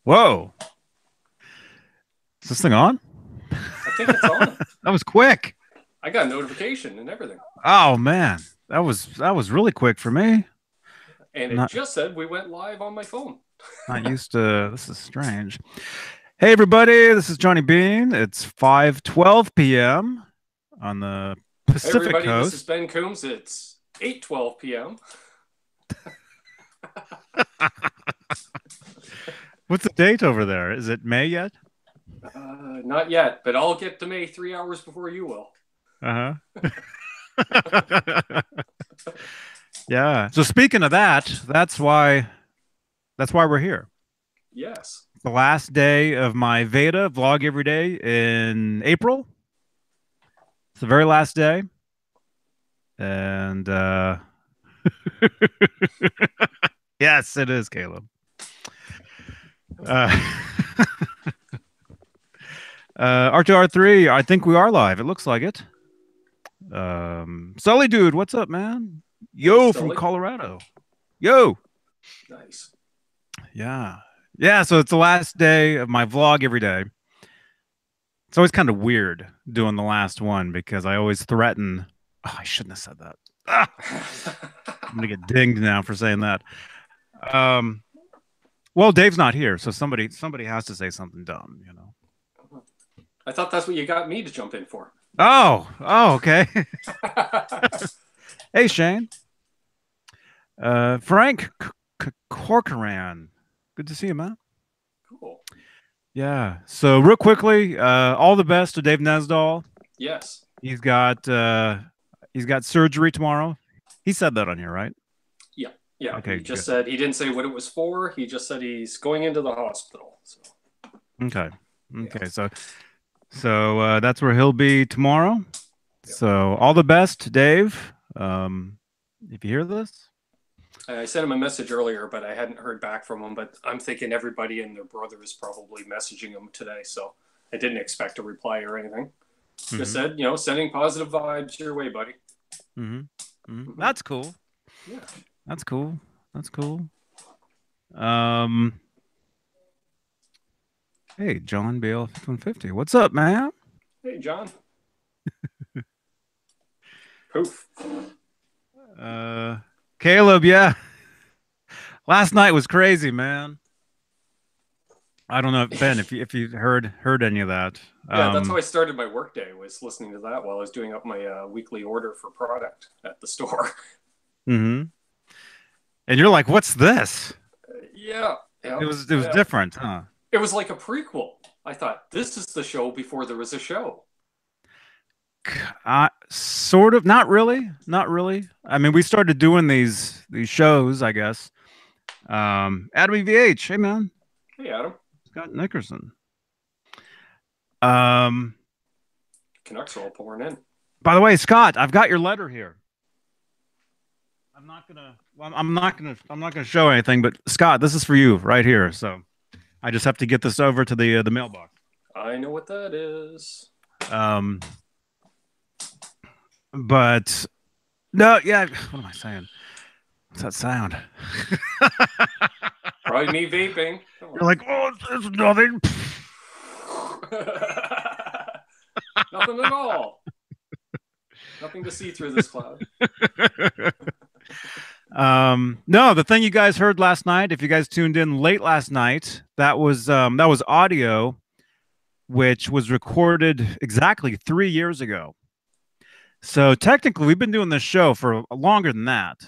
Whoa. Is this thing on? I think it's on. That was quick. I got a notification and everything. Oh man. That was really quick for me. And it just said we went live on my phone. Not used to this is strange. Hey everybody, this is Johnny Beane. It's 5:12 p.m. on the Pacific Hey everybody, Coast. This is Ben Coombs. It's 8:12 p.m. What's the date over there? Is it May yet? Not yet, but I'll get to May 3 hours before you will. Uh-huh. Yeah. So speaking of that, that's why we're here. Yes. The last day of my VEDA vlog every day in April. It's the very last day. And yes, it is, Caleb. R2R3, I think we are live. It looks like it. Sully dude, what's up, man? Yo, from Colorado. Yo. Nice. Yeah. Yeah, so it's the last day of my vlog every day. It's always kind of weird doing the last one because I always threaten. Oh, I shouldn't have said that. Ah! I'm going to get dinged now for saying that. Well, Dave's not here, so somebody has to say something dumb, you know. I thought that's what you got me to jump in for. Oh, okay. Hey, Shane. Frank Corcoran. Good to see you, man. Cool. Yeah. So real quickly, all the best to Dave Nesdahl. Yes. He's got surgery tomorrow. He said that on here, right? Yeah. Yeah. Okay. He just said he didn't say what it was for. He just said he's going into the hospital. So. Okay. Okay. Yeah. So that's where he'll be tomorrow. Yep. So all the best, Dave. If you hear this. I sent him a message earlier, but I hadn't heard back from him. But I'm thinking everybody and their brother is probably messaging him today. So I didn't expect a reply or anything. Mm-hmm. Just said, sending positive vibes your way, buddy. Mm-hmm. Mm-hmm. That's cool. Yeah. That's cool. That's cool. Hey, John Bale 150. What's up, man? Hey, John. Poof. Caleb, yeah. Last night was crazy, man. I don't know, Ben, if you heard any of that. Yeah, that's how I started my workday, was listening to that while I was doing up my weekly order for product at the store. Mm-hmm. And you're like, what's this? Yeah. It was different, huh? It was like a prequel. I thought, this is the show before there was a show. Sort of. Not really. I mean, we started doing these shows, I guess. Adam EVH. Hey, man. Hey, Adam. Scott Nickerson. Canucks are all pouring in. By the way, Scott, I've got your letter here. I'm not gonna show anything, but Scott, this is for you right here. So I just have to get this over to the mailbox. I know what that is. But no, yeah. What am I saying? What's that sound? Probably me vaping. You're like, oh, it's nothing. Nothing at all. Nothing to see through this cloud. No, the thing you guys heard last night, if you guys tuned in late last night, that was audio, which was recorded exactly 3 years ago. So technically, we've been doing this show for longer than that.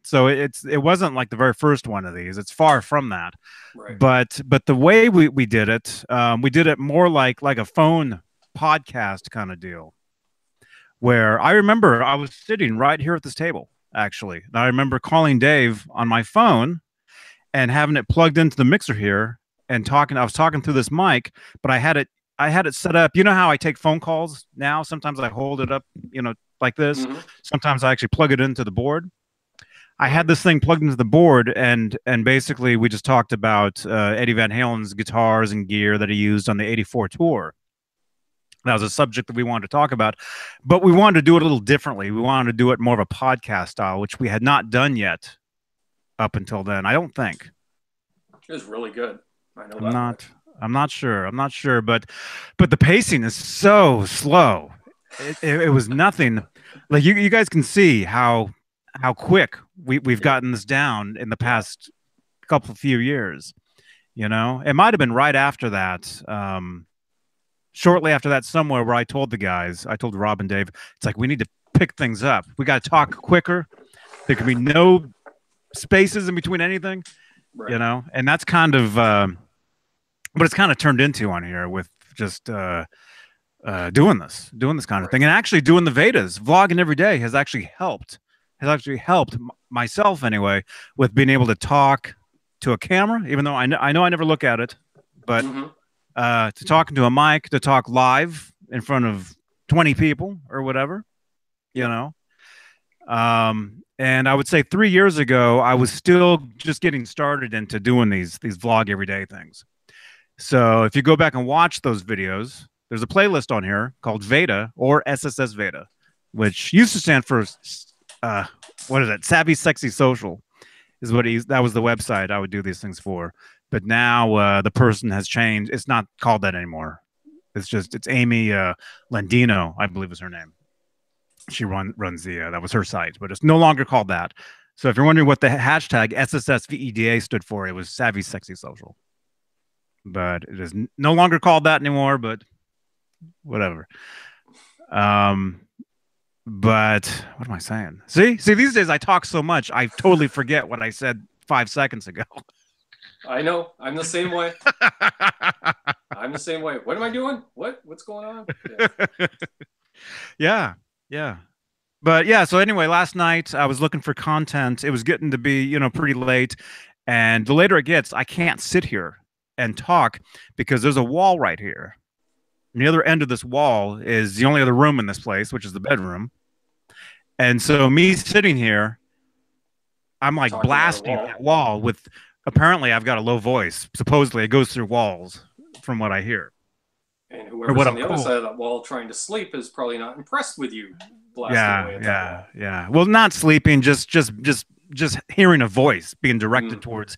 So it wasn't like the very first one of these. It's far from that. Right. But the way we did it more like a phone podcast kind of deal. Where I remember I was sitting right here at this table, actually. And I remember calling Dave on my phone and having it plugged into the mixer here and talking. I was talking through this mic, but I had it set up. You know how I take phone calls now? Sometimes I hold it up, like this. Mm-hmm. Sometimes I actually plug it into the board. I had this thing plugged into the board, and basically we just talked about Eddie Van Halen's guitars and gear that he used on the '84 tour. That was a subject that we wanted to talk about, but we wanted to do it a little differently. We wanted to do it more of a podcast style, which we had not done yet up until then, I don't think. It was really good. I know I'm that not. much. I'm not sure. I'm not sure, but the pacing is so slow. It was nothing. Like you guys can see how quick we've gotten this down in the past few years. You know, it might have been right after that. Shortly after that, somewhere where I told the guys, I told Rob and Dave, it's like we need to pick things up. We got to talk quicker. There can be no spaces in between anything, Right. you know, and that's kind of what it's kind of turned into on here with just doing this kind of thing, and actually doing the Vedas, vlogging every day has actually helped. Myself anyway with being able to talk to a camera, even though I know I never look at it, but to talk into a mic, to talk live in front of 20 people or whatever, you know. And I would say 3 years ago, I was still just getting started into doing these vlog everyday things. So if you go back and watch those videos, there's a playlist on here called VEDA or SSSVEDA, which used to stand for what is it? Savvy Sexy Social is what that was the website I would do these things for. But now the person has changed. It's not called that anymore. It's Amy Landino, I believe is her name. She runs the that was her site, but it's no longer called that. So if you're wondering what the hashtag SSSVEDA stood for, it was Savvy Sexy Social. But it is no longer called that anymore, but whatever. But what am I saying? See, these days I talk so much, I totally forget what I said 5 seconds ago. I know. I'm the same way. I'm the same way. What am I doing? What's going on? Yeah. Yeah. But yeah, so anyway, last night I was looking for content. It was getting to be, you know, pretty late. And the later it gets, I can't sit here and talk because there's a wall right here. And the other end of this wall is the only other room in this place, which is the bedroom. And so me sitting here, I'm like Talking blasting that wall with, apparently I've got a low voice. Supposedly it goes through walls from what I hear. And whoever's on the other side of that wall trying to sleep is probably not impressed with you blasting away at yeah. Well, not sleeping, just hearing a voice being directed towards,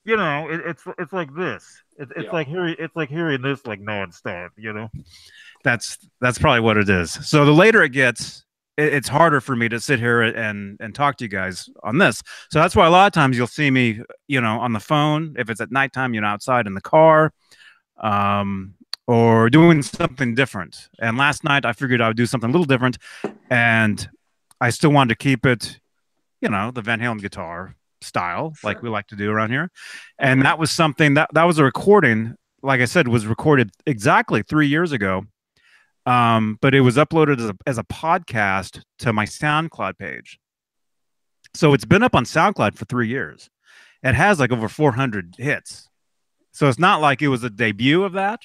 you know, it's like this. It's like hearing this like nonstop, you know. That's probably what it is. So the later it gets, it's harder for me to sit here and talk to you guys on this. So that's why a lot of times you'll see me, you know, on the phone if it's at nighttime, you know, outside in the car. Or doing something different. And last night I figured I would do something a little different, and I still wanted to keep it, you know, the Van Halen guitar style, like we like to do around here. And that was something that was a recording, like I said, was recorded exactly 3 years ago. But it was uploaded as a podcast to my SoundCloud page. So it's been up on SoundCloud for 3 years. It has like over 400 hits. So it's not like it was a debut of that.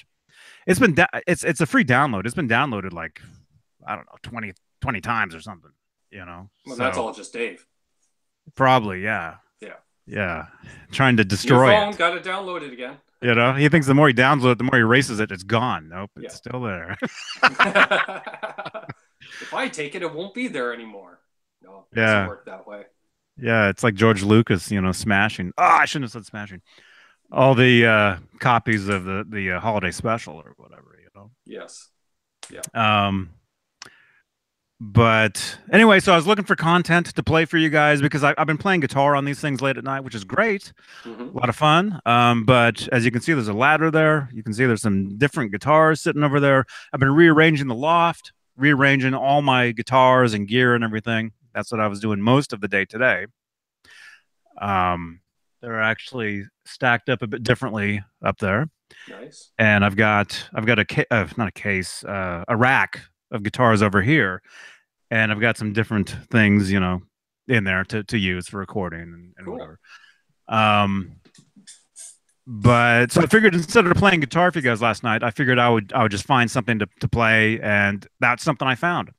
It's been it's a free download. It's been downloaded like, I don't know, 20 times or something, you know. Well, so, that's all just Dave. Probably, yeah. Yeah. Yeah. Trying to destroy your phone, it. Got to download it again. You know, he thinks the more he downloads it, the more he erases it, it's gone. Nope, it's still there. If I take it, it won't be there anymore. No, it doesn't work that way. Yeah, it's like George Lucas, you know, smashing. Oh, I shouldn't have said smashing. All the copies of the holiday special or whatever, you know. Yes. Yeah. But anyway, so I was looking for content to play for you guys because I've been playing guitar on these things late at night, which is great. A lot of fun. But as you can see, there's a ladder there. You can see there's some different guitars sitting over there. I've been rearranging the loft, rearranging all my guitars and gear and everything. That's what I was doing most of the day today. They're actually stacked up a bit differently up there. Nice. And I've got not a case, a rack of guitars over here, and I've got some different things, you know, in there to use for recording and whatever. But so I figured instead of playing guitar for you guys last night, I figured I would just find something to play, and that's something I found.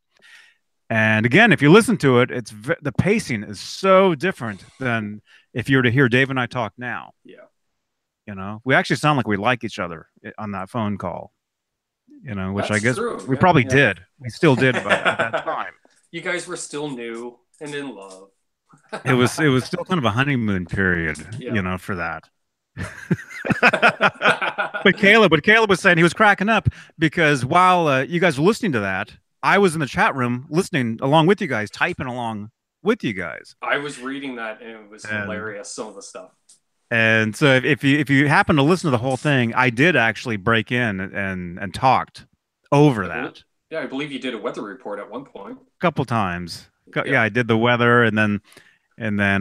And again, if you listen to it, the pacing is so different than if you were to hear Dave and I talk now. Yeah. You know, we actually sound like we like each other on that phone call. You know, which I guess we probably did. We still did at that time. You guys were still new and in love. It was still kind of a honeymoon period, you know, for that. But Caleb was saying he was cracking up because while you guys were listening to that, I was in the chat room listening along with you guys, typing along with you guys. I was reading that and it was hilarious, some of the stuff. And so if you happen to listen to the whole thing, I did actually break in and talked over that. Yeah, I believe you did a weather report at one point. A couple times. Yeah, I did the weather, and then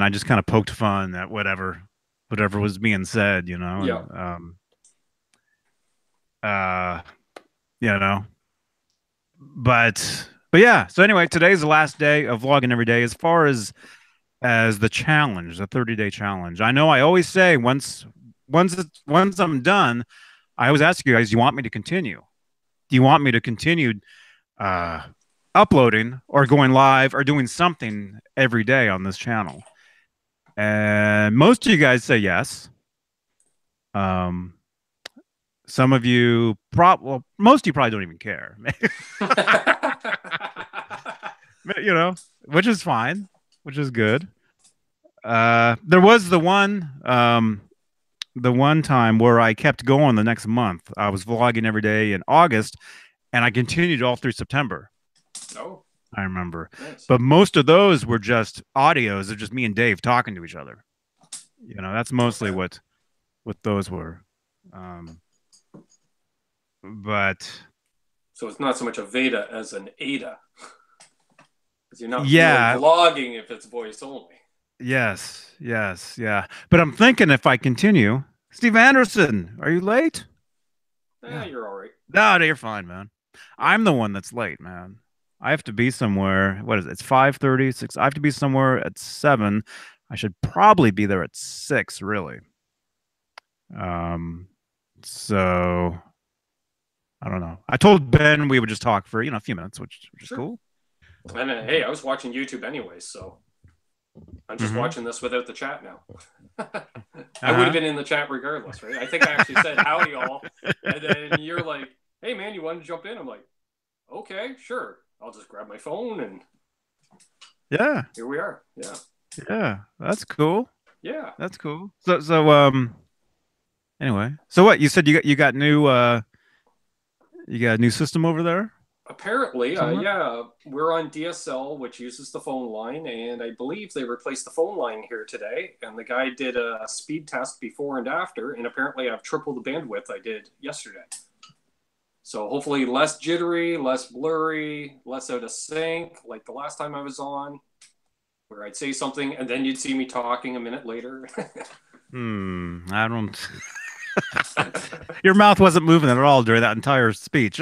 I just kind of poked fun at whatever was being said, you know. Yeah. And, you know, but yeah. So anyway, today's the last day of vlogging every day. As far as the challenge, the 30-day challenge, I know I always say once I'm done, I always ask you guys, do you want me to continue? Do you want me to continue uploading or going live or doing something every day on this channel? And most of you guys say yes. Some of you most of you probably don't even care. You know, which is fine, which is good. There was the one time where I kept going the next month. I was vlogging every day in August, and I continued all through September. Oh, I remember. nice. But most of those were just audios of just me and Dave talking to each other. You know, that's mostly what those were. But so it's not so much a VEDA as an ADA. Because you're not really vlogging if it's voice only. Yes, yeah. But I'm thinking if I continue, Steve Anderson, are you late? Yeah, you're all right. No, you're fine, man. I'm the one that's late, man. I have to be somewhere. What is it? It's 5:30, 6. I have to be somewhere at 7. I should probably be there at 6, really. So I don't know. I told Ben we would just talk for, a few minutes, which is cool. And hey, I was watching YouTube anyways, so I'm just watching this without the chat now. I would have been in the chat regardless, right? I think I actually said howdy all, and then you're like, "Hey man, you want to jump in?" I'm like, "Okay, sure. I'll just grab my phone and here we are." Yeah, that's cool. Yeah, that's cool. So anyway, so what you said you got new you got a new system over there? Apparently, yeah, we're on DSL, which uses the phone line, and I believe they replaced the phone line here today. And the guy did a speed test before and after, and apparently I've tripled the bandwidth I did yesterday. So hopefully less jittery, less blurry, less out of sync, like the last time I was on, where I'd say something and then you'd see me talking a minute later. I don't... Your mouth wasn't moving at all during that entire speech.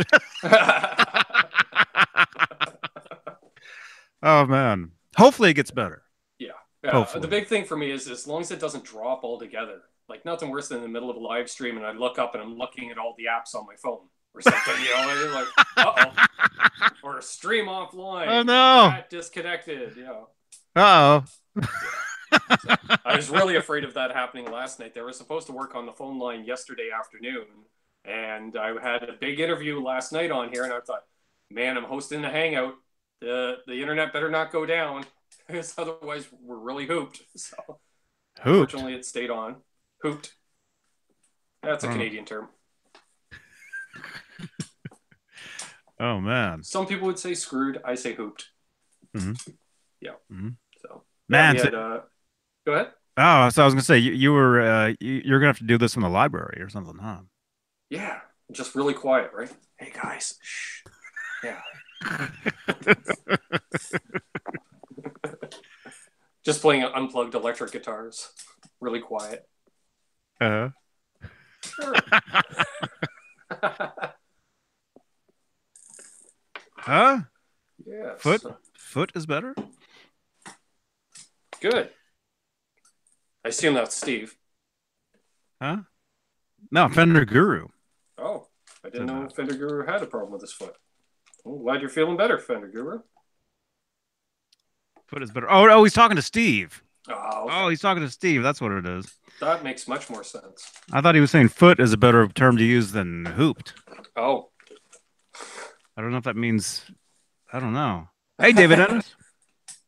Oh man, hopefully it gets better. Yeah. The big thing for me is as long as it doesn't drop altogether. Like nothing worse than in the middle of a live stream and I look up and I'm looking at all the apps on my phone or something, like uh-oh, or stream offline. Oh no, chat disconnected. Uh-oh. So I was really afraid of that happening last night. They were supposed to work on the phone line yesterday afternoon, and I had a big interview last night on here, and I thought, man, I'm hosting a hangout. The internet better not go down, because otherwise we're really hooped. So unfortunately, it stayed on. Hooped. That's a Canadian term. Oh man. Some people would say screwed. I say hooped. Yeah. So man. Go ahead. Oh, so I was gonna say you're gonna have to do this in the library or something, huh? Yeah, just really quiet, right? Hey guys, shh. Yeah. Just playing unplugged electric guitars, really quiet. Sure. Huh? Yeah. Foot is better. Good. I assume that's Steve. Huh? No, Fender Guru. Oh, I didn't know Fender Guru had a problem with his foot. I'm glad you're feeling better, Fender Guru. Foot is better. Oh, he's talking to Steve. Oh, okay. Oh, he's talking to Steve. That's what it is. That makes much more sense. I thought he was saying foot is a better term to use than hooped. Oh. I don't know if that means... I don't know. Hey, David Ennis.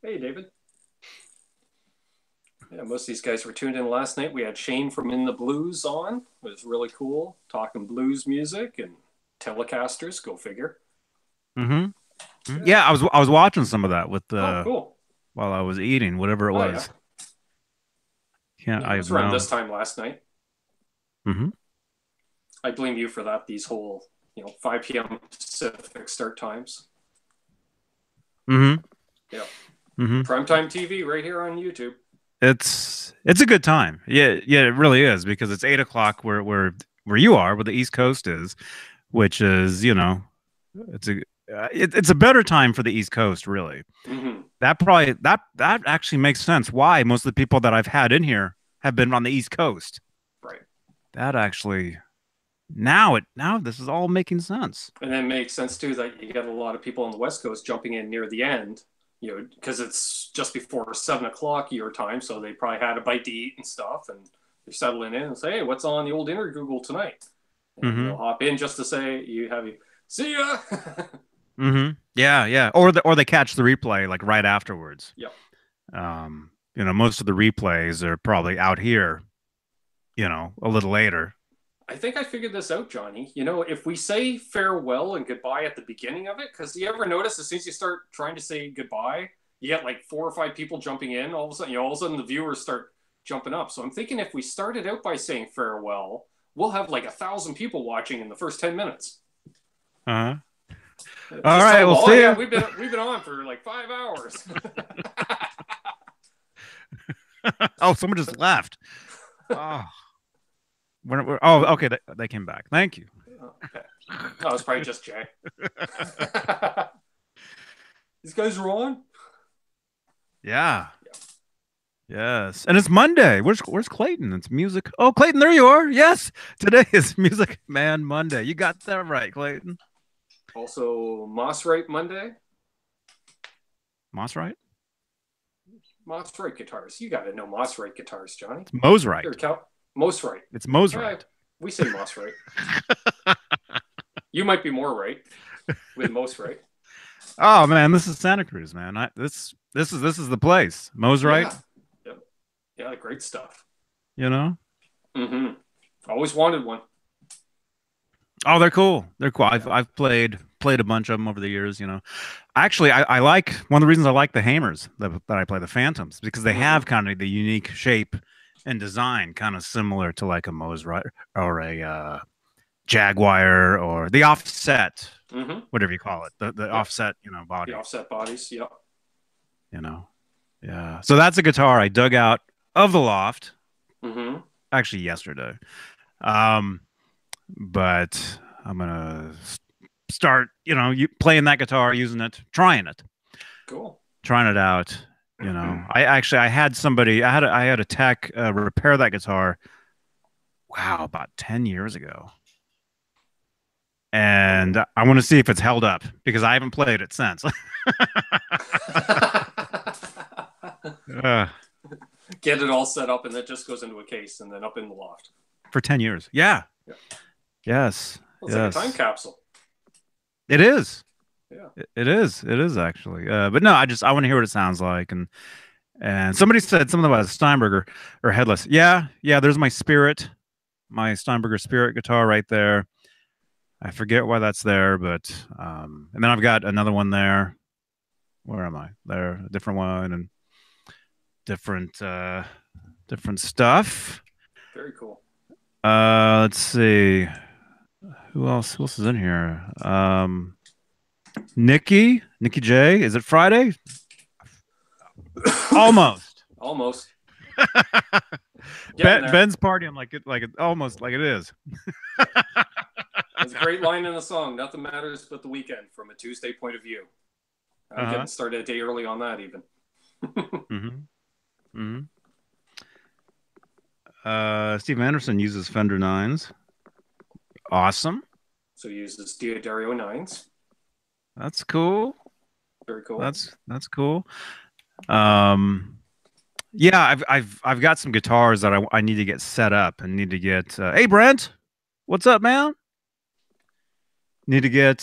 Hey, David. Yeah, most of these guys were tuned in last night. We had Shane from In the Blues on. It was really cool, talking blues music and Telecasters. Go figure. Mm-hmm. Yeah, I was watching some of that with Oh, cool. while I was eating whatever it Oh, yeah. was. Yeah, Yeah, I it was around know. this time last night. Mm-hmm. I blame you for that. These whole, 5 p.m. Pacific start times. Mm-hmm. Yeah. Mm-hmm. Primetime TV right here on YouTube. It's a good time. Yeah, yeah, it really is because it's 8 o'clock where you are, where the East Coast is, which is it's a it's a better time for the East Coast, really. Mm-hmm. That actually makes sense. Why most of the people that I've had in here have been on the East Coast. Right. That actually now this is all making sense. And then it makes sense too that you get a lot of people on the West Coast jumping in near the end, because it's just before 7 o'clock your time, so they probably had a bite to eat and stuff, and they're settling in and say, "Hey, what's on the old inner Google tonight?" And Mm-hmm. they'll hop in just to say, see ya. Mm-hmm. Yeah, yeah. Or they catch the replay like right afterwards. Yep. Most of the replays are probably out here, a little later. I think I figured this out, Johnny. If we say farewell and goodbye at the beginning of it, because you ever notice as soon as you start trying to say goodbye, you get like 4 or 5 people jumping in. All of a sudden the viewers start jumping up. So I'm thinking if we started out by saying farewell, we'll have like 1,000 people watching in the first 10 mints. Uh-huh. All right, we'll see. Yeah, we've been on for like 5 hours. Oh, someone just left. Oh. Okay. They came back. Thank you. Okay. No, it's probably just Jay. These guys are on. Yeah. Yes, and it's Monday. Where's Clayton? It's music. Oh, Clayton, there you are. Yes, today is Music Man Monday. You got that right, Clayton. Also, Mossright Monday. Mossright? Mossright guitars. You got to know Mossright guitars, Johnny. It's Mosright. Mosright. It's Mosright. Yeah, we say Mossright. You might be more right with Mosright. Oh man, this is Santa Cruz, man. This is the place. Mosright. Yeah, great stuff. Mm-hmm. Always wanted one. Oh, they're cool. They're cool. I've played a bunch of them over the years. Actually, I like one of the reasons I like the Hammers that I play, the Phantoms, because they have kind of the unique shape and design, kind of similar to like a Mosright or a Jaguar or the offset, whatever you call it, the offset, body. The offset bodies, yep. Yeah. So that's a guitar I dug out of the loft, actually yesterday. But I'm gonna start, playing that guitar, using it, trying it. Cool. Trying it out. I had a tech repair that guitar. Wow, about 10 years ago. And I want to see if it's held up because I haven't played it since. Get it all set up and that just goes into a case and then up in the loft. For 10 years. Yeah. Yes. Well, it's like a time capsule. It is. Yeah. It is actually. But no, I want to hear what it sounds like. And somebody said something about a Steinberger or headless. Yeah. There's my Steinberger Spirit guitar right there. I forget why that's there, but and then I've got another one there. Where am I? There, a different one and different stuff. Very cool. Let's see. Who else is in here? Nikki J. Is it Friday? Almost. Ben's partying like it almost like it is. It's a great line in the song. Nothing matters but the weekend from a Tuesday point of view. I'm getting started a day early on that even. Steve Anderson uses Fender 9s. Awesome. So he uses Diodario 9s. That's cool. Very cool. That's cool. Yeah, I've got some guitars that I need to get set up and need to get. Hey, Brent, what's up, man? Need to get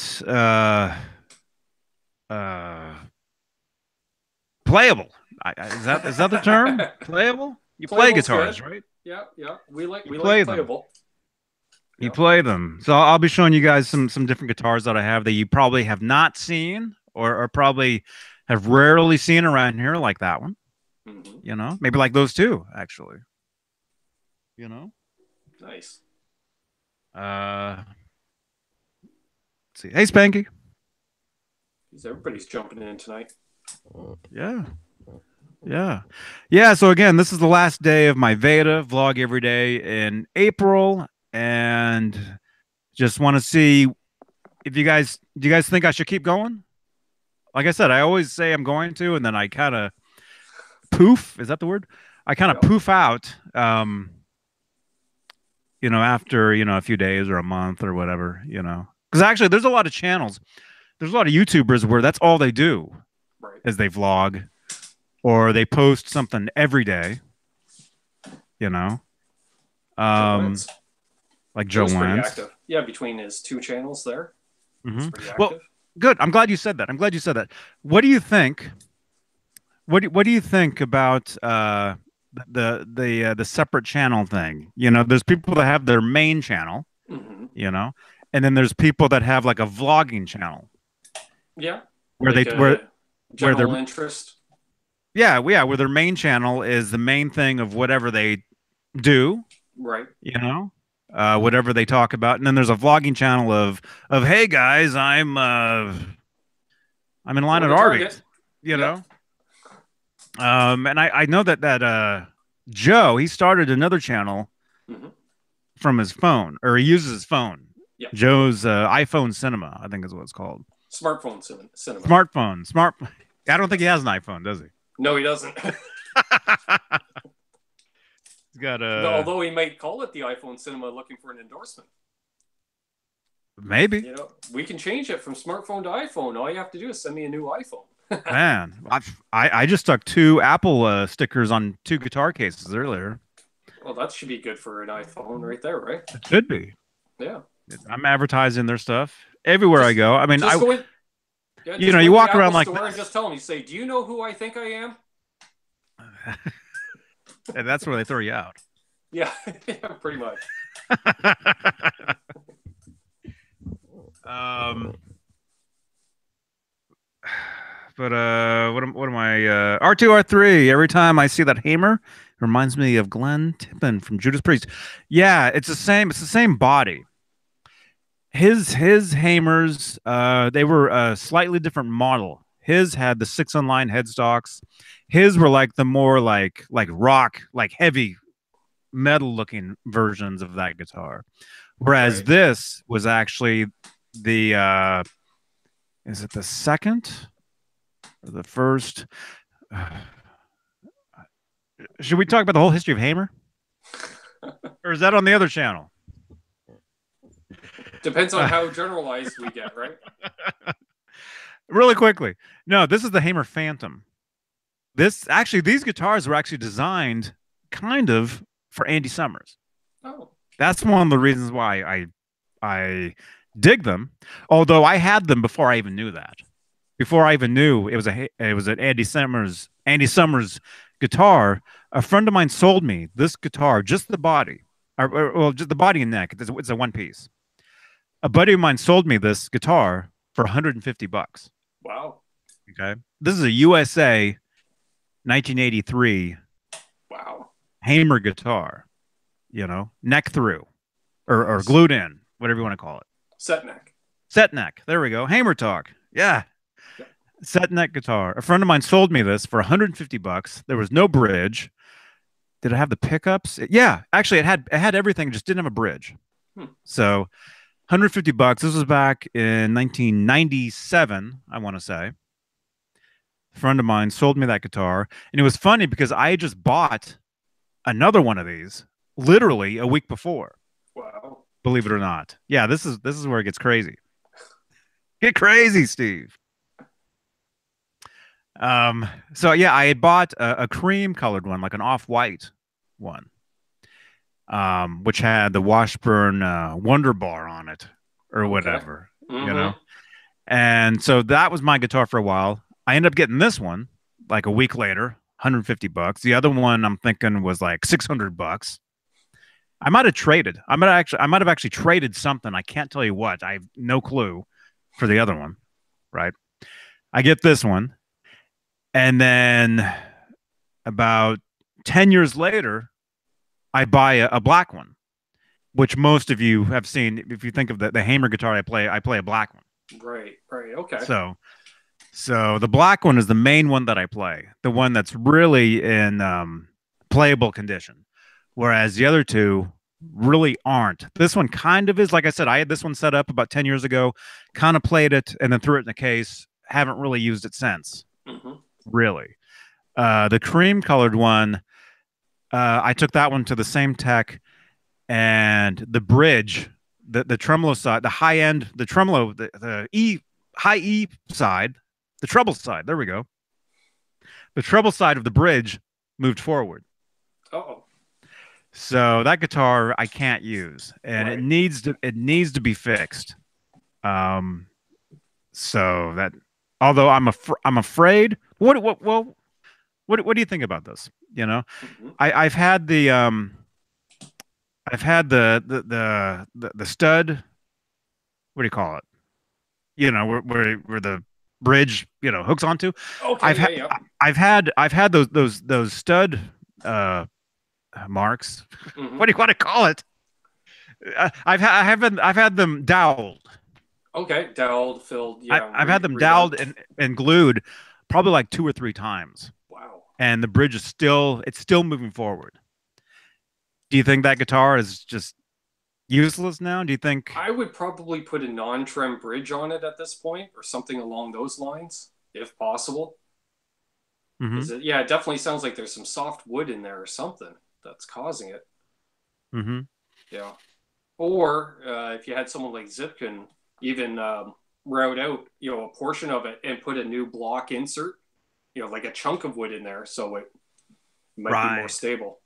playable. Is that the term? Playable? You play guitars, good. Right? Yeah, yeah. We like playable. You play them. So I'll be showing you guys some different guitars that I have that you probably have not seen or probably have rarely seen around here, like that one. Mm-hmm. You know, maybe like those two, actually. You know? Nice. Let's see. Hey, Spanky. Everybody's jumping in tonight. Yeah. So again, this is the last day of my VEDA vlog every day in April, and just want to see if do you guys think I should keep going? Like I said, I always say I'm going to, and then I kind of poof. Is that the word? I kind of poof out. You know, after a few days or a month or whatever. You know, because actually, there's a lot of channels. There's a lot of YouTubers where that's all they do, right, is they vlog. Or they post something every day, you know, like Joe Wentz. Yeah, between his two channels there. Mm-hmm. Well, good. I'm glad you said that. What do you think? What do you think about the separate channel thing? You know, there's people that have their main channel, mm-hmm. you know, and then there's people that have like a vlogging channel. Yeah, where like where their interest. Yeah, where their main channel is the main thing of whatever they do, right? You know, whatever they talk about, and then there's a vlogging channel of hey guys, I'm in line at Arby's, you know. And I know that Joe, he started another channel mm-hmm. from his phone, or he uses his phone. Yeah, Joe's iPhone Cinema, I think is what it's called. Smartphone cinema. Smartphone. I don't think he has an iPhone, does he? No, he doesn't. He's got a. No, although he might call it the iPhone Cinema, looking for an endorsement. Maybe. You know, we can change it from smartphone to iPhone. All you have to do is send me a new iPhone. Man, I just stuck 2 Apple stickers on 2 guitar cases earlier. Well, that should be good for an iPhone, right there, right? It should be. Yeah. I'm advertising their stuff everywhere I go. I mean, yeah, you know, you walk around like and just tell them, you say, "Do you know who I think I am?" And that's where they throw you out. Yeah, pretty much. But what am I? R2 R3. Every time I see that hammer, it reminds me of Glenn Tippin from Judas Priest. Yeah, it's the same. It's the same body. His hammers, they were a slightly different model. His had the 6-on-line headstocks. His were like the more like rock, like heavy metal looking versions of that guitar. Whereas this was actually the is it the second or the first? Should we talk about the whole history of hammer? Or is that on the other channel? Depends on how generalized we get, right? Really quickly. No, this is the Hamer Phantom. These guitars were actually designed kind of for Andy Summers. Oh. That's one of the reasons why I dig them. Although I had them before I even knew that. Before I even knew it was an Andy Summers guitar, a friend of mine sold me this guitar, just the body. Well, just the body and neck. It's a one piece. A buddy of mine sold me this guitar for $150. Wow. Okay. This is a USA 1983 Hamer guitar, you know, neck through or glued in, whatever you want to call it. Set neck. Set neck. There we go. Hamer talk. Yeah. Set neck guitar. A friend of mine sold me this for $150. There was no bridge. Did it have the pickups? Yeah, actually it had everything, just didn't have a bridge. So $150. This was back in 1997, I want to say. A friend of mine sold me that guitar, and it was funny because I had just bought another one of these literally a week before. Wow. Believe it or not. Yeah, this is where it gets crazy. Get crazy, Steve. So yeah, I had bought a cream colored one, like an off-white one, which had the Washburn Wonder Bar on it or whatever, you know? And so that was my guitar for a while. I ended up getting this one like a week later, $150. The other one I'm thinking was like $600. I might have traded. I might have actually traded something. I can't tell you what. I have no clue for the other one, right? I get this one, and then about 10 years later, I buy a black one, which most of you have seen. If you think of the Hamer guitar I play a black one. Right, right, okay. So the black one is the main one that I play, the one that's really in playable condition, whereas the other two really aren't. This one kind of is. Like I said, I had this one set up about 10 years ago, kind of played it, and then threw it in a case. Haven't really used it since, really. The cream colored one, I took that one to the same tech, and the bridge, the tremolo side, the high end, the tremolo, the E, high E side, the treble side, there we go. The treble side of the bridge moved forward. Uh-oh. So that guitar I can't use, and Right. it needs to be fixed. So that, although I'm afraid. What do you think about this? You know, I've had the stud. What do you call it? You know, where the bridge, you know, hooks onto. Okay, yeah. I've had those stud marks. What do you want to call it? I've had them doweled. Okay, doweled, filled, yeah. I've had them doweled and glued probably like 2 or 3 times. Wow. And the bridge is still moving forward. Do you think that guitar is just useless now? Do you think? I would probably put a non-trem bridge on it at this point, or something along those lines, if possible. It definitely sounds like there's some soft wood in there or something that's causing it. Yeah. Or if you had someone like Zipkin even route out, you know, a portion of it and put a new block insert, you know, like a chunk of wood in there, so it might be more stable.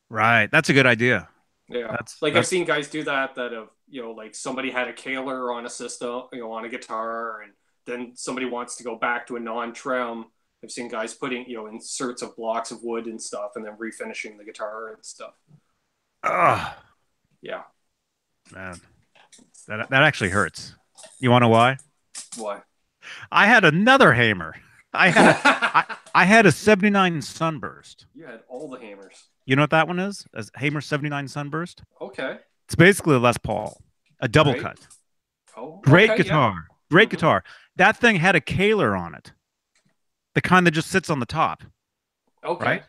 Right. That's a good idea. Yeah. I've seen guys do that have, you know, like somebody had a Kaler on a system, you know, on a guitar, and then somebody wants to go back to a non-trem. I've seen guys putting, you know, inserts of blocks of wood and stuff, and then refinishing the guitar and stuff. Yeah. Man, that actually hurts. You want to know why? Why? I had another Hamer. I had a 79 Sunburst. You had all the Hamers. You know what that one is? A Hamer 79 Sunburst. Okay. It's basically a Les Paul, a double cut. Oh, great guitar. Yeah. Great guitar. That thing had a Kaler on it, the kind that just sits on the top. Okay. Right?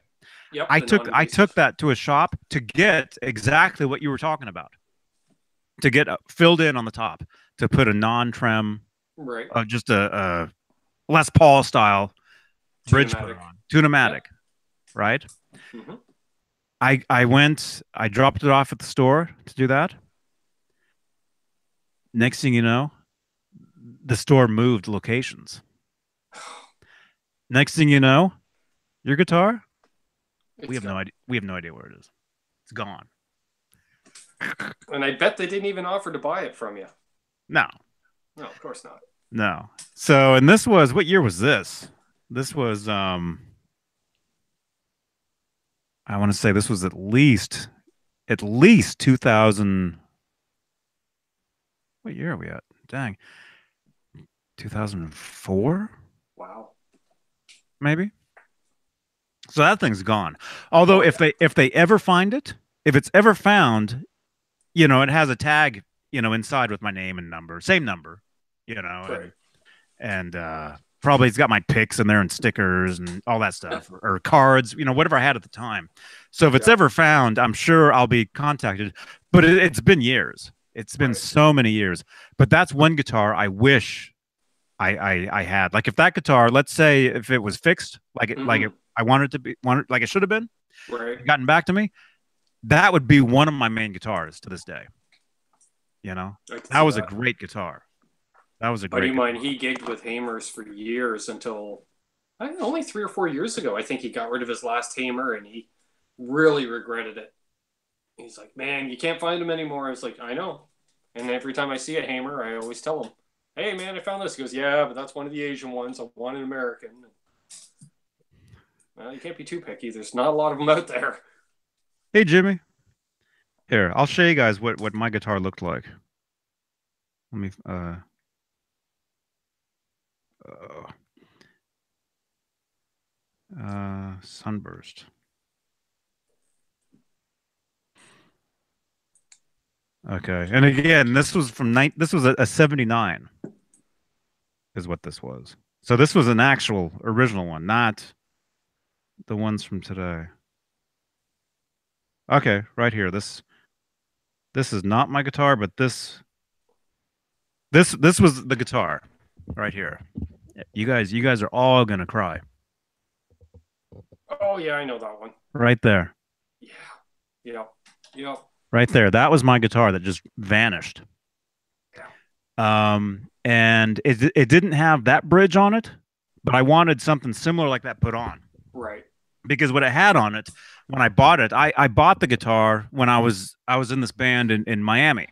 Yep. I took that to a shop to get exactly what you were talking about. To get filled in on the top, to put a non-trem, right? Just a Les Paul style bridge put on, tunematic, right? I went, I dropped it off at the store to do that. Next thing you know, the store moved locations. Next thing you know, your guitar, we have no idea. We have no idea where it is. It's gone. And I bet they didn't even offer to buy it from you. No. No, of course not. No. So, and this was, what year was this? This was, I want to say this was at least 2000. What year are we at? Dang. 2004? Wow. Maybe. So that thing's gone. Although if they ever find it, if it's ever found, you know, it has a tag, you know, inside with my name and number, same number, you know, right. and probably it's got my pics in there and stickers and all that stuff, or cards, you know, whatever I had at the time. So if it's ever found, I'm sure I'll be contacted. But it's been years. It's been so many years. But that's one guitar I wish I had. Like if that guitar, let's say if it was fixed, I wanted it to be, like it should have been, gotten back to me, that would be one of my main guitars to this day. You know, that was a great guitar. That was a great. Buddy of mine, he gigged with Hamers for years until only 3 or 4 years ago. I think he got rid of his last Hamer and he really regretted it. He's like, man, you can't find them anymore. I was like, I know. And every time I see a Hamer, I always tell him, hey, man, I found this. He goes, yeah, but that's one of the Asian ones. I want an American. Well, you can't be too picky. There's not a lot of them out there. Hey, Jimmy. Here, I'll show you guys what my guitar looked like. Let me Sunburst. Okay, and again, this was a 79 is what this was. So this was an actual original one, not the ones from today. Okay, right here. This is not my guitar, but this was the guitar right here. You guys are all gonna cry. Oh yeah, I know that one. Right there. Yeah. Right there. That was my guitar that just vanished. Yeah. And it didn't have that bridge on it, but I wanted something similar like that put on. Right. Because what it had on it when I bought it, I bought the guitar when I was in this band in Miami.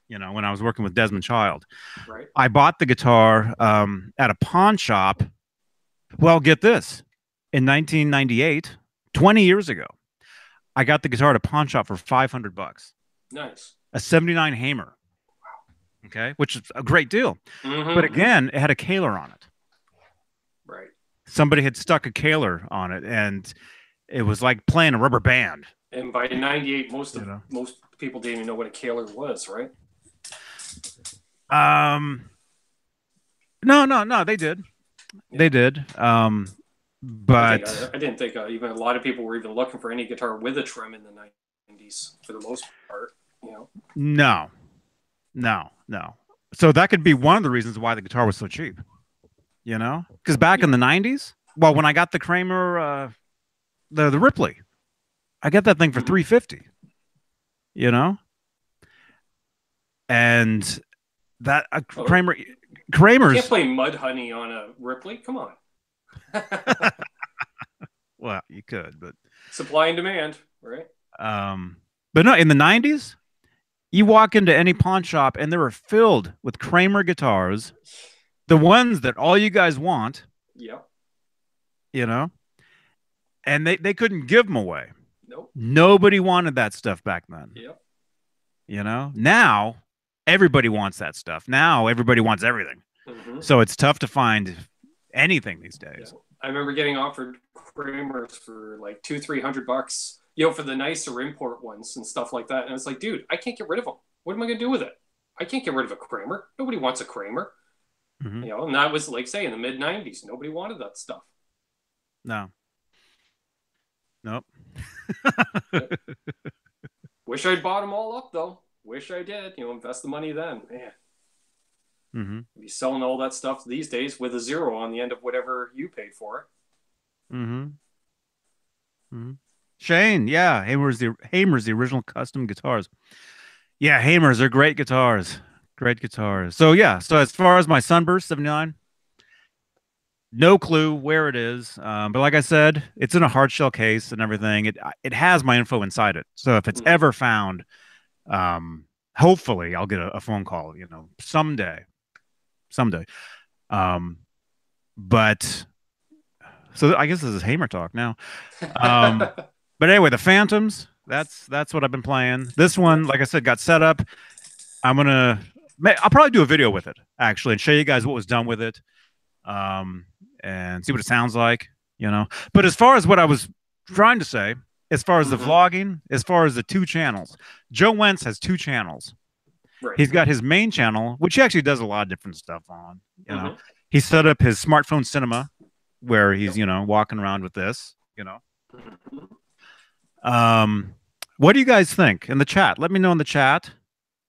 You know, when I was working with Desmond Child. Right. I bought the guitar at a pawn shop. Well, get this. In 1998, 20 years ago, I got the guitar at a pawn shop for $500. Nice. A 79 Hamer. Okay, which is a great deal. But again, it had a Kaler on it. Right. Somebody had stuck a Kaler on it, and it was like playing a rubber band. And by 98, most people didn't even know what a Kaler was, right? No, they did. Yeah. They did. But I didn't think even a lot of people were even looking for any guitar with a trim in the 90s for the most part, you know. No. So that could be one of the reasons why the guitar was so cheap. You know? Because back in the 90s, well, when I got the Kramer the Ripley, I got that thing for $350. You know? And that Kramer's you can't play Mudhoney on a Ripley. Come on. Well, you could, but supply and demand, right? But no, in the 90s, you walk into any pawn shop and they were filled with Kramer guitars, the ones that all you guys want. Yeah. You know? And they couldn't give them away. Nope. Nobody wanted that stuff back then. Yep. You know? Now everybody wants that stuff. Now everybody wants everything. So it's tough to find anything these days. Yeah. I remember getting offered Kramers for like $200-300, you know, for the nicer import ones and stuff like that. And it's like, dude, I can't get rid of them. What am I going to do with it? I can't get rid of a Kramer. Nobody wants a Kramer. You know, and that was like, say, in the mid 90s, nobody wanted that stuff. No. Nope. Wish I'd bought them all up though. Wish I did. You know, invest the money then, man. Be selling all that stuff these days with a zero on the end of whatever you paid for it. Shane, yeah, Hamer's the original custom guitars. Yeah, Hamer's are great guitars. Great guitars. So yeah, so as far as my Sunburst 79, no clue where it is. But like I said, it's in a hard shell case and everything. It has my info inside it. So if it's ever found, hopefully I'll get a phone call, you know, someday. But so I guess this is Hamer talk now. But anyway, the Phantoms, that's what I've been playing. This one, like I said, got set up. I'll probably do a video with it actually and show you guys what was done with it. And see what it sounds like, you know. But as far as what I was trying to say, as far as the vlogging, as far as the 2 channels, Joe Wentz has 2 channels. Right. He's got his main channel, which he actually does a lot of different stuff on. You know, he set up his smartphone cinema, where he's you know walking around with this. You know, what do you guys think in the chat? Let me know in the chat,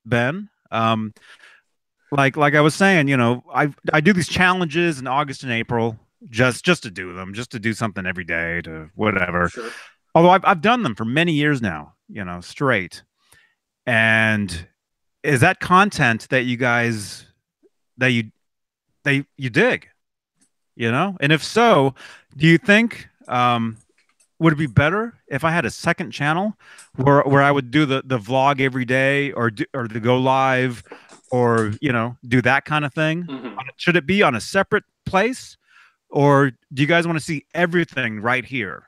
Ben. Like I was saying, you know, I do these challenges in August and April just to do them, just to do something every day to whatever. Sure. Although I've done them for many years now, you know, straight. And is that content that you guys you dig, you know? And if so, do you think would it be better if I had a second channel where I would do the vlog every day or the go live or you know do that kind of thing? Should it be on a separate place or do you guys want to see everything right here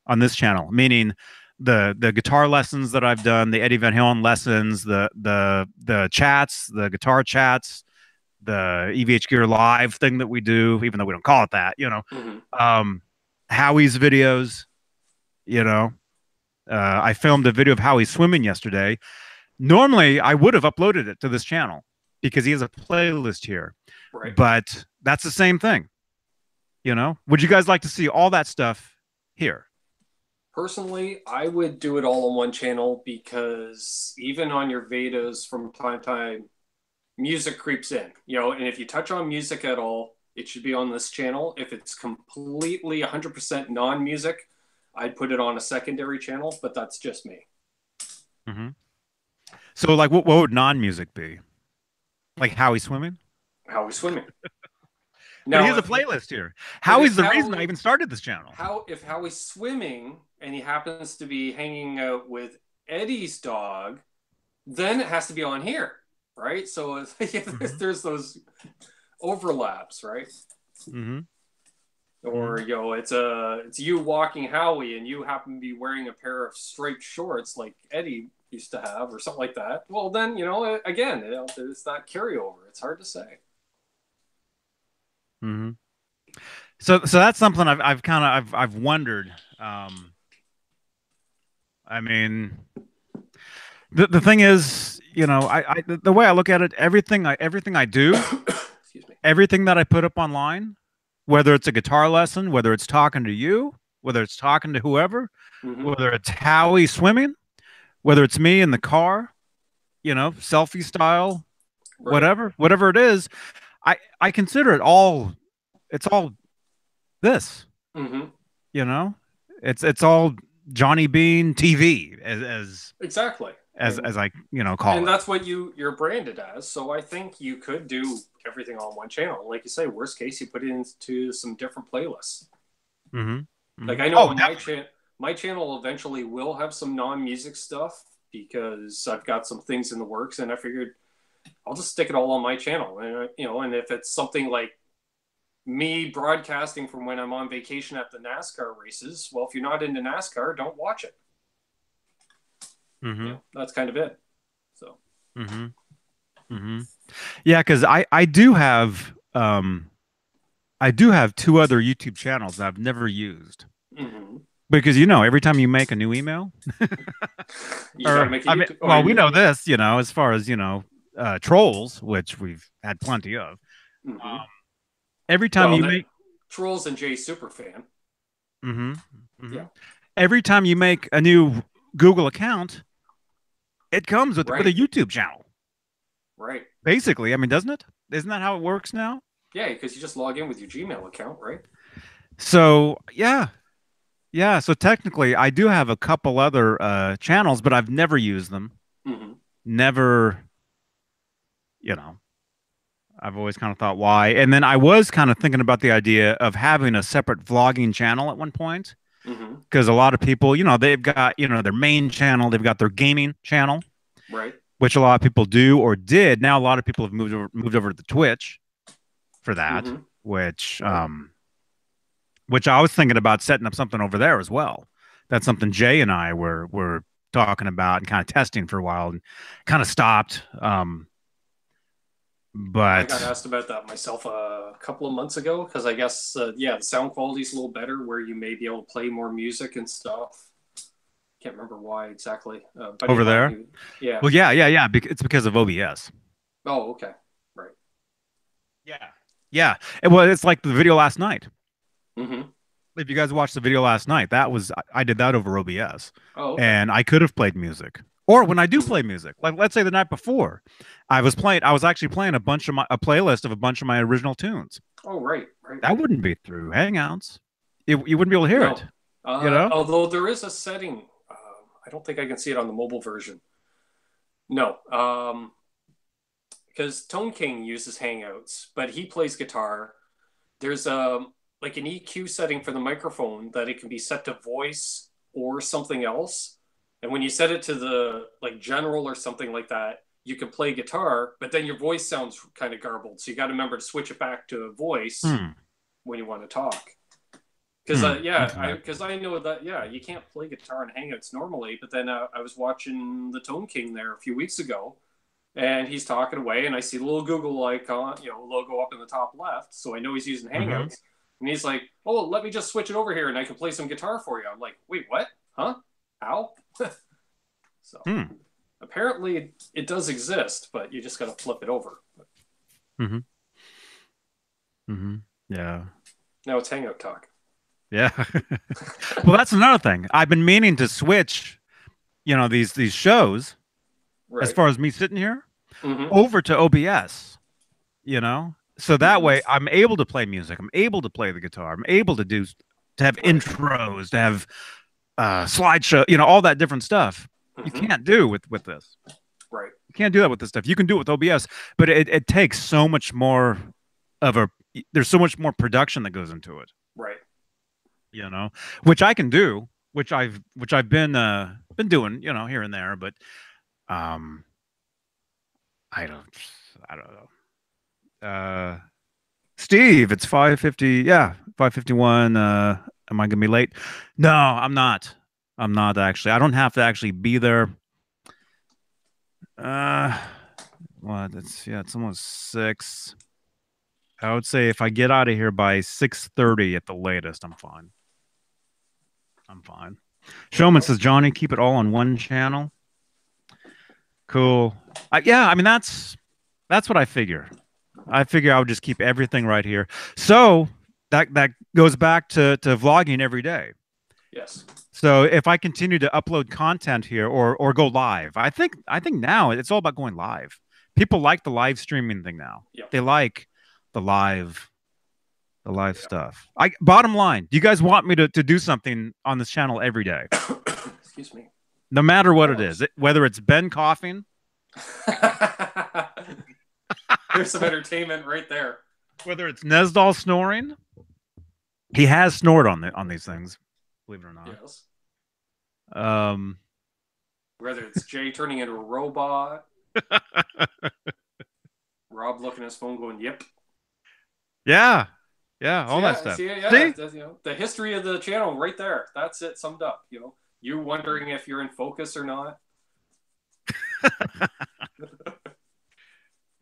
on this channel? Meaning the guitar lessons that I've done, the Eddie Van Halen lessons, the chats, the guitar chats, the EVH Gear Live thing that we do, even though we don't call it that, Howie's videos, I filmed a video of Howie swimming yesterday. Normally, I would have uploaded it to this channel because he has a playlist here, Right. but that's the same thing. Would you guys like to see all that stuff here? Personally, I would do it all on one channel because even on your VEDAs from time to time, music creeps in, and if you touch on music at all, it should be on this channel. If it's completely 100% non-music, I'd put it on a secondary channel, but that's just me. Mm-hmm. So, like, what would non-music be? Like Howie swimming? Howie swimming. Now, he has a playlist here. Howie's the reason I even started this channel. If Howie's swimming and he happens to be hanging out with Eddie's dog, then it has to be on here, right? So there's those overlaps, right? Mm-hmm. Or it's you walking Howie and you happen to be wearing a pair of striped shorts like Eddie used to have, or something like that. Well, then again, there's that carryover. It's hard to say. Mm-hmm. So that's something I've wondered. I mean, the thing is, the way I look at it, everything I do, excuse me, everything that I put up online, whether it's a guitar lesson, whether it's talking to you, whether it's talking to whoever, whether it's Howie swimming, whether it's me in the car, selfie style, right. whatever it is, I consider it all. It's all this. It's all Johnny Beane TV as exactly as I call it. And that's what you're branded as. So I think you could do everything on one channel. Like you say, worst case, you put it into some different playlists. Like I know my channel eventually will have some non-music stuff because I've got some things in the works, and I figured I'll just stick it all on my channel. And and if it's something like me broadcasting from when I'm on vacation at the NASCAR races, well, if you're not into NASCAR, don't watch it. That's kind of it. So. Yeah, because I do have two other YouTube channels that I've never used. Because every time you make a new email, you gotta make a we know this, as far as trolls, which we've had plenty of. Every time you make trolls and Jay Superfan. Yeah. Every time you make a new Google account, it comes with a YouTube channel. Right. Basically, I mean, doesn't it? Isn't that how it works now? Yeah, because you just log in with your Gmail account, right? So yeah. So technically, I do have a couple other channels, but I've never used them. Never. I've always kind of thought why. And then I was kind of thinking about the idea of having a separate vlogging channel at one point. Because a lot of people, they've got, their main channel, they've got their gaming channel. Right. Which a lot of people do or did. Now a lot of people have moved over to the Twitch for that, which I was thinking about setting up something over there as well. That's something Jay and I were talking about and kind of testing for a while and kind of stopped. But I got asked about that myself a couple of months ago because I guess the sound quality is a little better where you may be able to play more music and stuff. Can't remember why exactly. But over there? Yeah. Well, yeah. It's because of OBS. Oh, okay. Right. Yeah. It's like the video last night. If you guys watched the video last night, I did that over OBS. Oh, okay. And I could have played music. Or when I do play music, like let's say the night before, I was actually playing a playlist of a bunch of my original tunes. Oh, right. That wouldn't be through Hangouts. You wouldn't be able to hear it. Although there is a setting, I don't think I can see it on the mobile version. No, because Tone King uses Hangouts, but he plays guitar. There's like an EQ setting for the microphone that it can be set to voice or something else. And when you set it to the general or something like that, you can play guitar, but then your voice sounds kind of garbled. So you got to remember to switch it back to a voice. when you want to talk. Because because I know that you can't play guitar in Hangouts normally. But then I was watching the Tone King there a few weeks ago, and he's talking away, and I see the little Google icon, logo up in the top left, so I know he's using Hangouts. And he's like, "Oh, let me just switch it over here, and I can play some guitar for you." I'm like, "Wait, what? Huh? How?" So apparently it does exist, but you just got to flip it over. Yeah. Now it's Hangout talk. Yeah. Well, that's another thing. I've been meaning to switch, these shows, as far as me sitting here, over to OBS, so that way I'm able to play music. I'm able to play the guitar. I'm able to have intros, to have slideshow, all that different stuff. You can't do with this. Right. You can't do that with this stuff. You can do it with OBS, but it takes so much more there's so much more production that goes into it. Right. Which I can do, which I've been doing, here and there, but I don't know. Steve, it's 5:50. Yeah, 5:51. Am I gonna be late? No, I'm not. I'm not actually. I don't have to actually be there. What? It's almost 6. I would say if I get out of here by 6:30 at the latest, I'm fine. I'm fine. Showman says, Johnny, keep it all on one channel. Cool. I mean, that's what I figure. I figure I would just keep everything right here. So that goes back to vlogging every day. Yes. So if I continue to upload content here or go live, I think now it's all about going live. People like the live streaming thing now. Yep. They like the live stuff. Bottom line, do you guys want me to do something on this channel every day? Excuse me. No matter what it is, whether it's Ben coughing. There's some entertainment right there. Whether it's Nesdal snoring. He has snored on these things, believe it or not. Yes. Whether it's Jay turning into a robot. Rob looking at his phone going, yep. Yeah. Yeah, all that stuff. See? The history of the channel right there. That's it summed up. You wondering if you're in focus or not.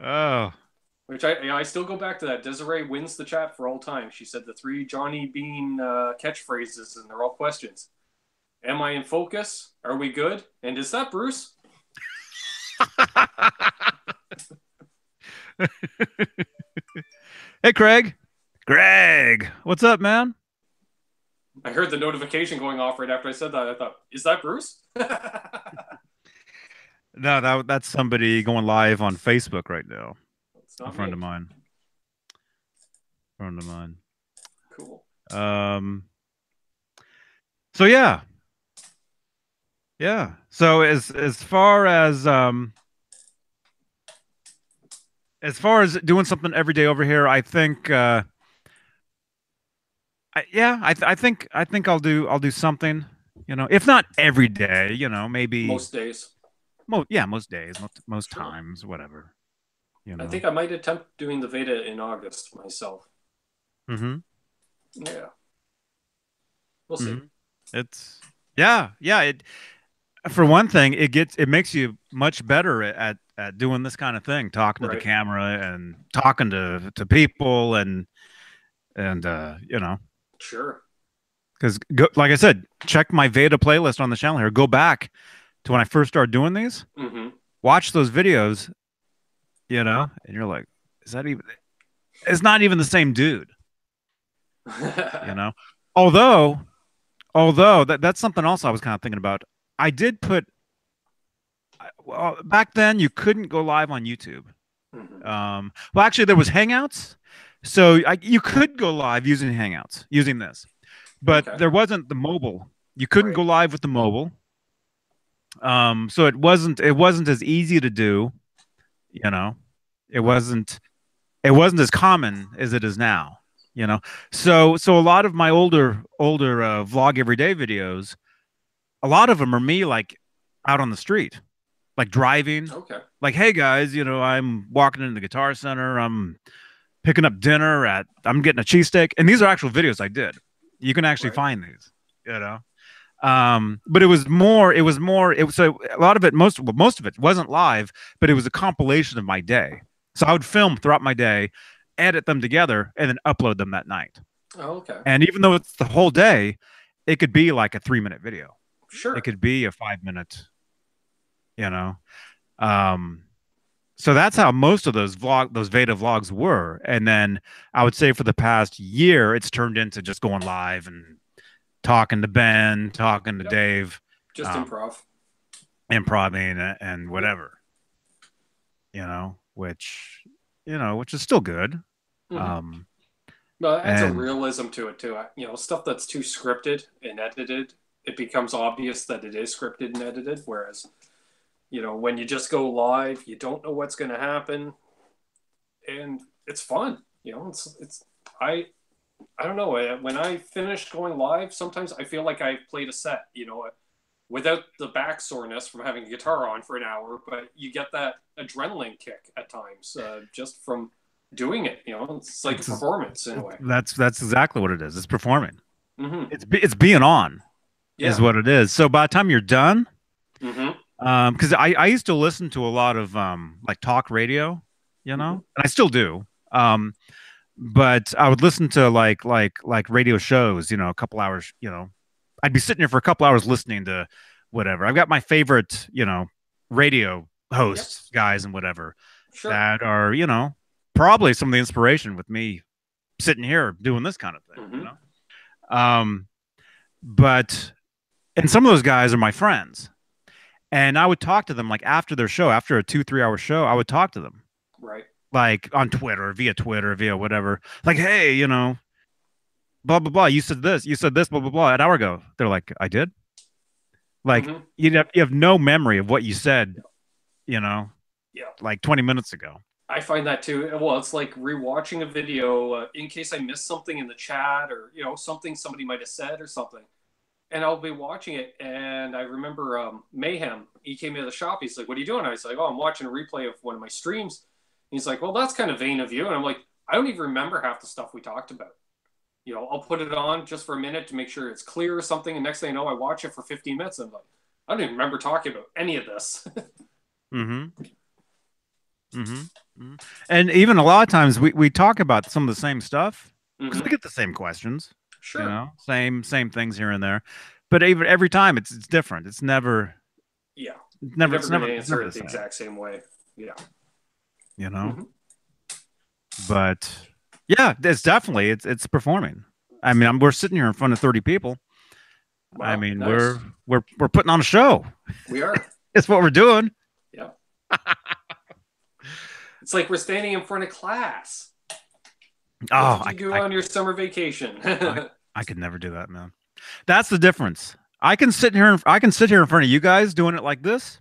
Oh. Which I still go back to that. Desiree wins the chat for all time. She said the 3 Johnny Bean catchphrases, and they're all questions. Am I in focus? Are we good? And is that Bruce? Hey, Craig. Greg, what's up, man? I heard the notification going off right after I said that. I thought, is that Bruce? No, that's somebody going live on Facebook right now. It's not a friend of mine. Cool. So yeah. So as far as doing something every day over here, I think. I think I'll do something. If not every day, maybe most days. Most days, most times, whatever. I think I might attempt doing the VEDA in August myself. Yeah. We'll see. It's it for one thing, it makes you much better at doing this kind of thing, talking to the camera and talking to people and Sure. Because, like I said, check my VEDA playlist on the channel here. Go back to when I first started doing these. Watch those videos, and you're like, is that even? It's not even the same dude. Although that's something else I was kind of thinking about. I did put. Well, back then you couldn't go live on YouTube. Well, actually, there was Hangouts. So you could go live using Hangouts, using this, but there wasn't the mobile. You couldn't go live with the mobile. So it wasn't as easy to do. It wasn't as common as it is now. So a lot of my older vlog everyday videos, a lot of them are me like out on the street, like driving. Okay. Like, hey guys, I'm walking into the Guitar Center. I'm picking up dinner at, I'm getting a cheesesteak. And these are actual videos I did. You can actually find these, you know. But it was more, so a lot of it, most of it wasn't live, but it was a compilation of my day. So I would film throughout my day, edit them together, and then upload them that night. Oh, okay. And even though it's the whole day, it could be like a 3-minute video. Sure. It could be a 5-minute, you know. So that's how most of those VEDA vlogs were. And then I would say for the past year, it's turned into just going live and talking to Ben, talking to Dave. Just improving and whatever, you know, which is still good. Mm-hmm. No, it adds a realism to it too. You know, stuff that's too scripted and edited, it becomes obvious that it is scripted and edited. Whereas, you know, when you just go live, you don't know what's going to happen, and it's fun. You know, I don't know. When I finish going live, sometimes I feel like I've played a set. You know, without the back soreness from having a guitar on for an hour, but you get that adrenaline kick at times just from doing it. You know, it's like a performance in a way. That's exactly what it is. It's performing. Mm-hmm. It's being on, is what it is. So by the time you're done, because I used to listen to a lot of like talk radio, you know, and I still do. But I would listen to like radio shows, you know, a couple hours, you know, I'd be sitting here for a couple hours listening to whatever. I've got my favorite, you know, radio hosts, guys and whatever that are, you know, probably some of the inspiration with me sitting here doing this kind of thing, you know? But, and some of those guys are my friends, and I would talk to them like after their show, after a 2-3 hour show, I would talk to them. Right. Like on Twitter, via whatever. Like, hey, you know, blah, blah, blah. You said this, blah, blah, blah, an hour ago. They're like, I did? Like, you have no memory of what you said, you know, like 20 minutes ago. I find that too. Well, it's like rewatching a video in case I missed something in the chat or, you know, something somebody might have said or something. And I'll be watching it. And I remember Mayhem, he came into the shop. He's like, what are you doing? I was like, oh, I'm watching a replay of one of my streams. He's like, well, that's kind of vain of you. And I'm like, I don't even remember half the stuff we talked about. You know, I'll put it on just for a minute to make sure it's clear or something. And next thing I know, I watch it for 15 minutes. And I'm like, I don't even remember talking about any of this. And even a lot of times we talk about some of the same stuff because we get the same questions. Sure. You know, same things here and there. But every time it's different. It's never. Yeah. It's never answer it the exact same way. Yeah. You know. But yeah, it's definitely it's performing. I mean, we're sitting here in front of 30 people. Wow, I mean, nice. we're putting on a show. We are. It's what we're doing. Yeah. It's like we're standing in front of class. Oh, what did you do on your summer vacation? I could never do that, man. That's the difference. I can sit here in front of you guys doing it like this.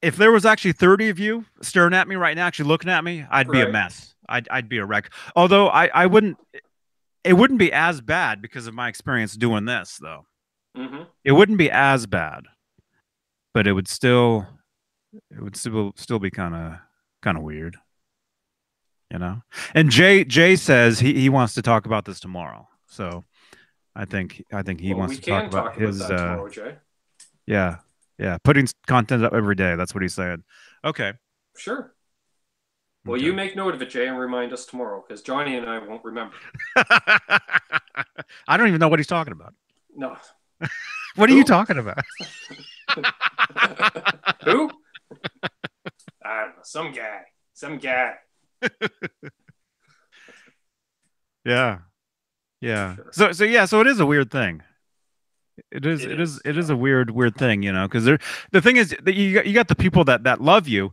If there was actually 30 of you staring at me right now, actually looking at me, I'd be a mess. I'd be a wreck. Although I wouldn't. It wouldn't be as bad because of my experience doing this, though. It wouldn't be as bad, but it would still be kind of weird, you know. And Jay says he wants to talk about this tomorrow. So I think he wants to talk about his tomorrow, Jay. Yeah, putting content up every day. That's what he's saying. Okay. Sure. Well, you make note of it, Jay, and remind us tomorrow, because Johnny and I won't remember. I don't even know what he's talking about. No. What are you talking about? Who? I don't know. Some guy. Yeah. Sure. So it is a weird thing. It is a weird thing, you know, because the thing is that you got the people that love you,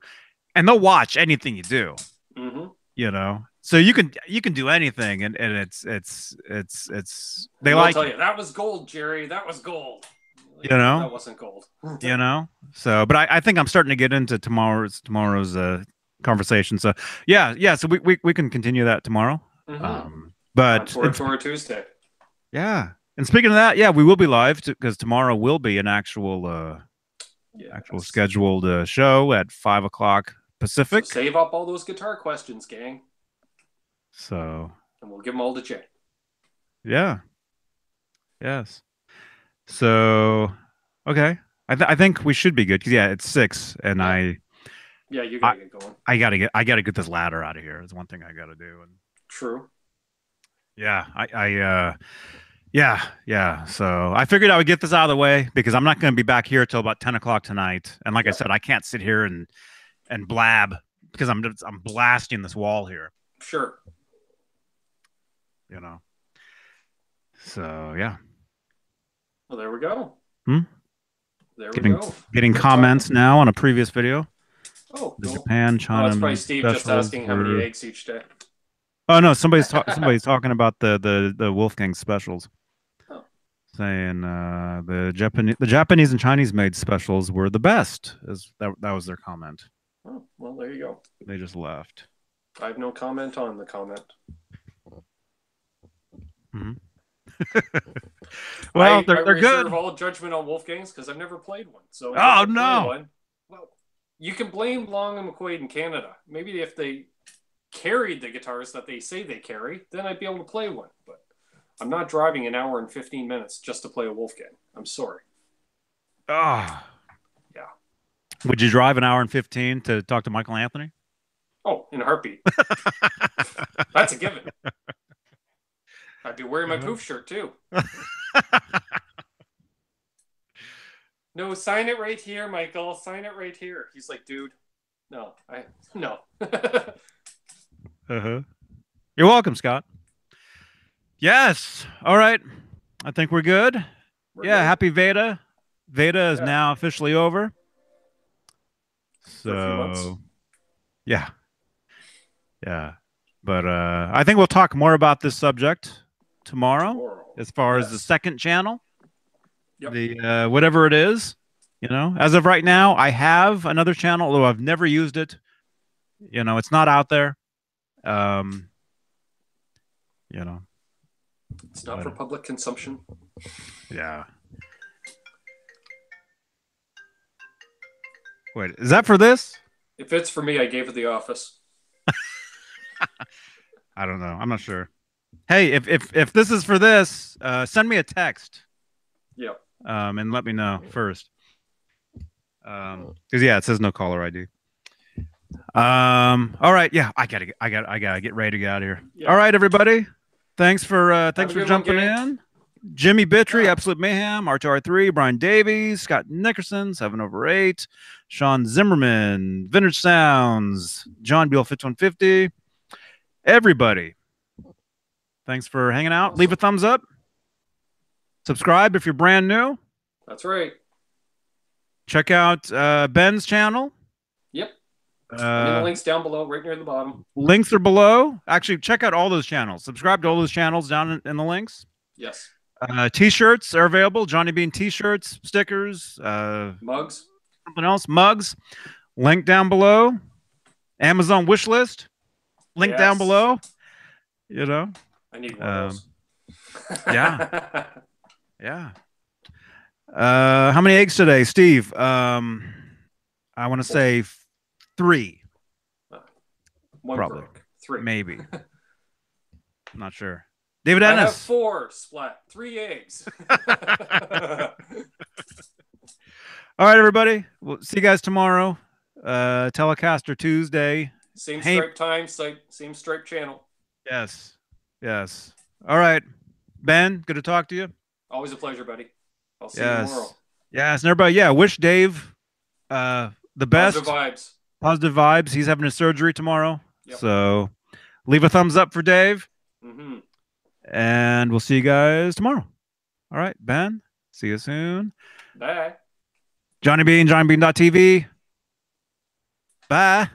and they'll watch anything you do, you know. So you can do anything, and it's they like. I'll tell you, that was gold, Jerry. That was gold. You know, that wasn't gold. You know. So, but I think I'm starting to get into tomorrow's conversation. So yeah. So we can continue that tomorrow. But for Tuesday. Yeah. And speaking of that, yeah, we will be live because tomorrow will be an actual scheduled show at 5 o'clock Pacific. So save up all those guitar questions, gang. So. And we'll give them all to Jay. Yeah. Yes. So, okay. I think we should be good because yeah, it's 6, and yeah, you gotta get going. I gotta get this ladder out of here. It's one thing I gotta do. And true. Yeah, yeah. So I figured I would get this out of the way because I'm not going to be back here till about 10 o'clock tonight. And like I said, I can't sit here and blab because I'm blasting this wall here. Sure. You know. So yeah. Well, there we go. There we go. Getting comments now on a previous video. Oh, the Japan, China. That's probably Steve just asking how many eggs each day. Oh no, somebody's talking about the Wolfgang specials. Oh. Saying the Japanese and Chinese made specials were the best. That was their comment. Oh, well, there you go. They just left. I have no comment on the comment. Well, they're good. I reserve all judgment on Wolfgangs because I've never played one. So oh no. Well, you can blame Long and McQuaid in Canada. Maybe if they carried the guitars that they say they carry, then I'd be able to play one. But I'm not driving an hour and 15 minutes just to play a Wolfgang. I'm sorry. Ah. Yeah. Would you drive an hour and 15 to talk to Michael Anthony? Oh, in a heartbeat. That's a given. I'd be wearing my poof shirt too. No, sign it right here, Michael. Sign it right here. He's like, dude, no. You're welcome, Scott. Yes. All right. I think we're good. We're good. Happy VEDA. VEDA is now officially over. So, yeah. But I think we'll talk more about this subject tomorrow as far as the second channel. Yep. The whatever it is, as of right now, I have another channel, although I've never used it. It's not out there. It's not for public consumption. Yeah. Wait, is that for this? If it's for me, I gave it the office. I don't know. I'm not sure. Hey, if this is for this, send me a text. Yep. And let me know first. Because it says no caller ID. All right, yeah, I gotta get ready to get out of here. Yeah. All right, everybody. Thanks for jumping in. Jimmy Bittry, Absolute Mayhem, R2R3, Brian Davies, Scott Nickerson, 7/8, Sean Zimmerman, Vintage Sounds, John Beal 5150. Everybody. Thanks for hanging out. Awesome. Leave a thumbs up. Subscribe if you're brand new. That's right. Check out Ben's channel. Yep. The links down below, right near the bottom. Links are below. Actually, check out all those channels. Subscribe to all those channels down in the links. Yes. T-shirts are available. Johnny Bean T-shirts, stickers, mugs, something else, mugs. Link down below. Amazon wish list. Link down below. I need one of those. Yeah. Yeah. How many eggs today, Steve? I want to say 3. One probably broke. 3, maybe. I'm not sure. David Ennis. I have 4 splat. 3 eggs. All right, everybody. We'll see you guys tomorrow. Telecaster Tuesday. Same stripe time, same stripe channel. Yes. All right, Ben. Good to talk to you. Always a pleasure, buddy. I'll see you tomorrow. Yes, and everybody. Yeah, wish Dave the best. Positive vibes. He's having his surgery tomorrow. Yep. So leave a thumbs up for Dave. And we'll see you guys tomorrow. All right, Ben. See you soon. Bye. Johnny Bean, JohnnyBean.tv. Bye.